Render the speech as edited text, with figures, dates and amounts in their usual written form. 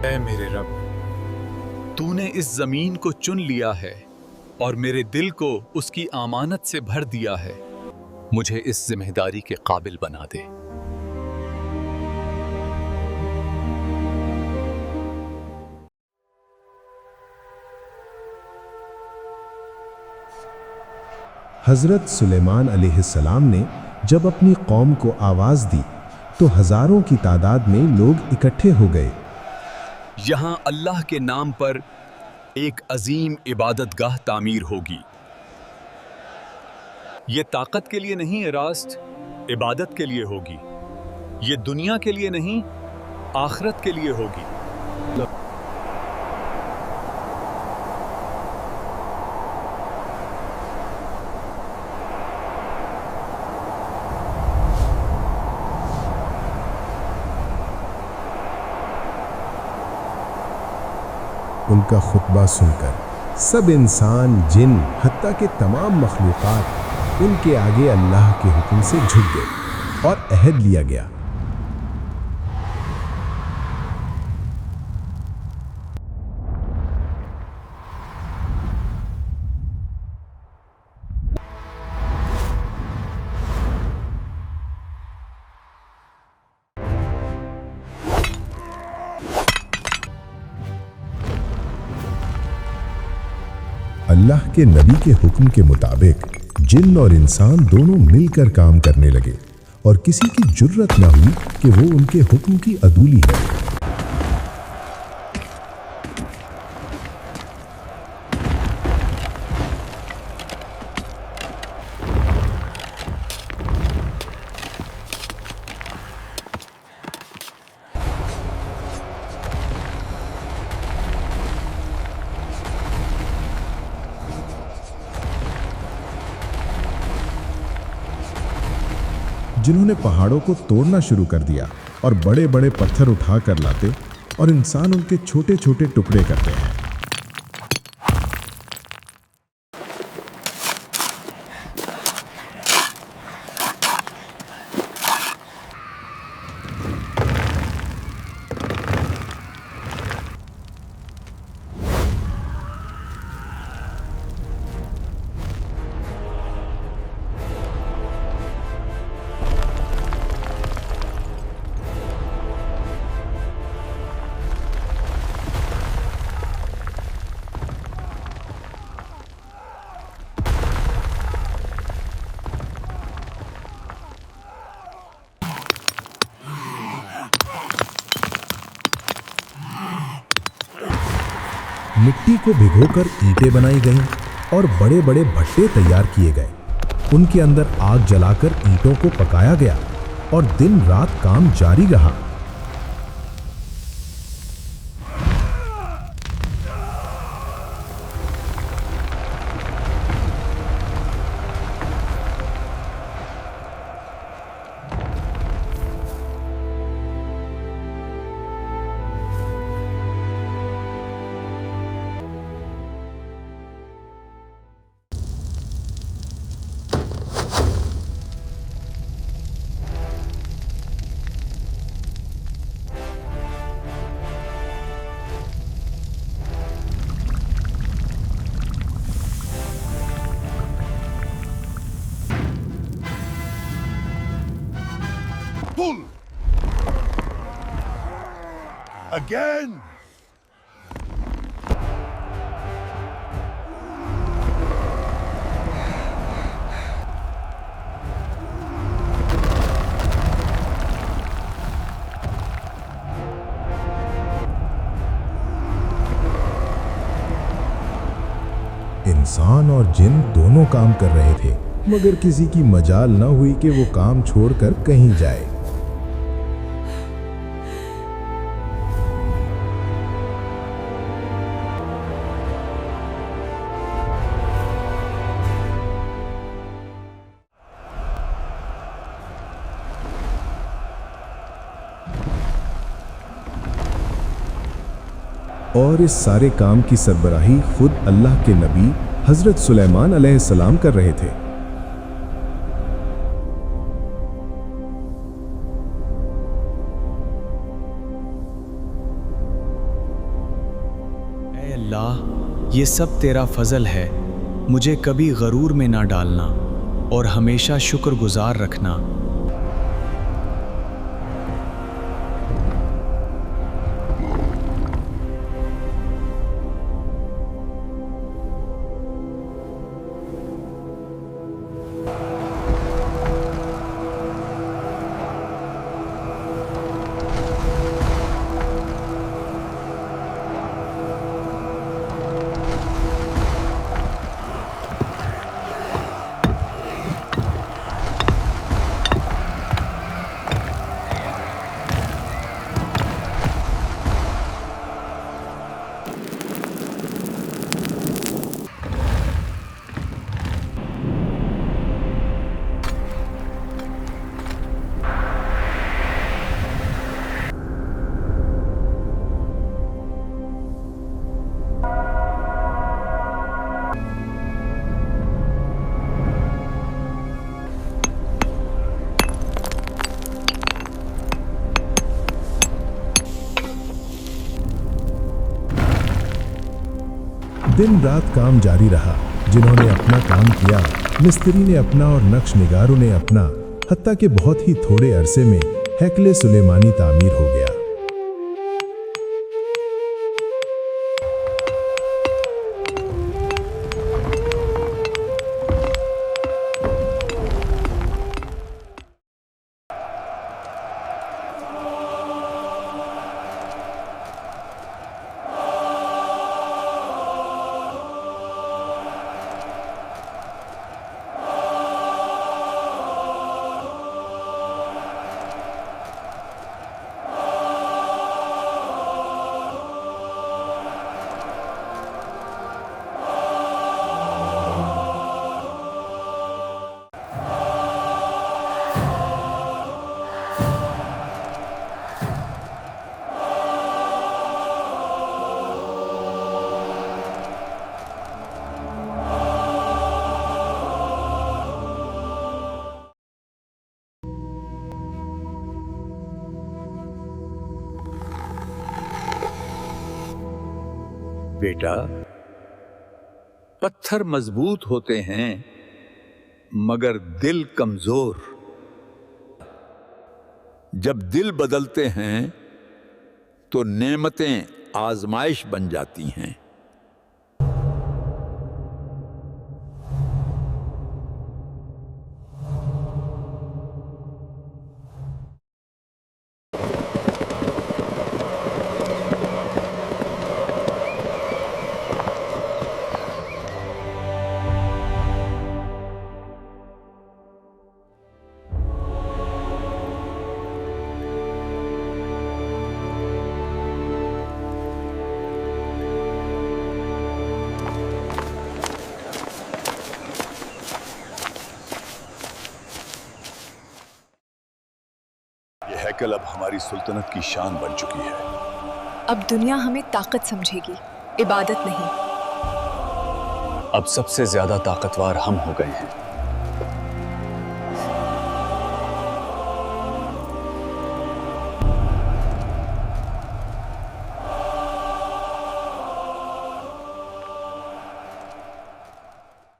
ऐ मेरे रब, तूने इस जमीन को चुन लिया है और मेरे दिल को उसकी अमानत से भर दिया है। मुझे इस जिम्मेदारी के काबिल बना दे। हजरत सुलेमान अलैहिस्सलाम ने जब अपनी कौम को आवाज दी तो हजारों की तादाद में लोग इकट्ठे हो गए। यहाँ अल्लाह के नाम पर एक अजीम इबादतगाह तामीर होगी। ये ताकत के लिए नहीं रास्त, इबादत के लिए होगी। ये दुनिया के लिए नहीं, आखिरत के लिए होगी। उनका खुतबा सुनकर सब इंसान, जिन, हत्ता के तमाम मखलूक़ात उनके आगे अल्लाह के हुक्म से झुक गए और अहद लिया गया। अल्लाह के नबी के हुक्म के मुताबिक जिन और इंसान दोनों मिलकर काम करने लगे और किसी की जुर्रत न हुई कि वो उनके हुक्म की अदूली है। जिन्होंने पहाड़ों को तोड़ना शुरू कर दिया और बड़े बड़े पत्थर उठा कर लाते और इंसान उनके छोटे छोटे टुकड़े करते हैं। मिट्टी को भिगोकर ईंटें बनाई गईं और बड़े बड़े भट्टे तैयार किए गए। उनके अंदर आग जलाकर ईंटों को पकाया गया और दिन रात काम जारी रहा। Pull! Again! इंसान और जिन दोनों काम कर रहे थे, मगर किसी की मजाल न हुई कि वो काम छोड़कर कहीं जाए। और इस सारे काम की सरबराही खुद अल्लाह के नबी हजरत सुलेमान अलैहिस्सलाम कर रहे थे। ये सब तेरा फजल है, मुझे कभी गरूर में ना डालना और हमेशा शुक्रगुजार रखना। दिन रात काम जारी रहा। जिन्होंने अपना काम किया, मिस्त्री ने अपना और नक्श निगारों ने अपना, हत्ता कि बहुत ही थोड़े अरसे में हैकले सुलेमानी तामीर हो गया। बेटा, पत्थर मजबूत होते हैं मगर दिल कमजोर। जब दिल बदलते हैं तो नेमतें आजमाइश बन जाती हैं। हैकल अब हमारी सुल्तनत की शान बन चुकी है। अब दुनिया हमें ताकत समझेगी, इबादत नहीं। अब सबसे ज्यादा ताकतवर हम हो गए हैं।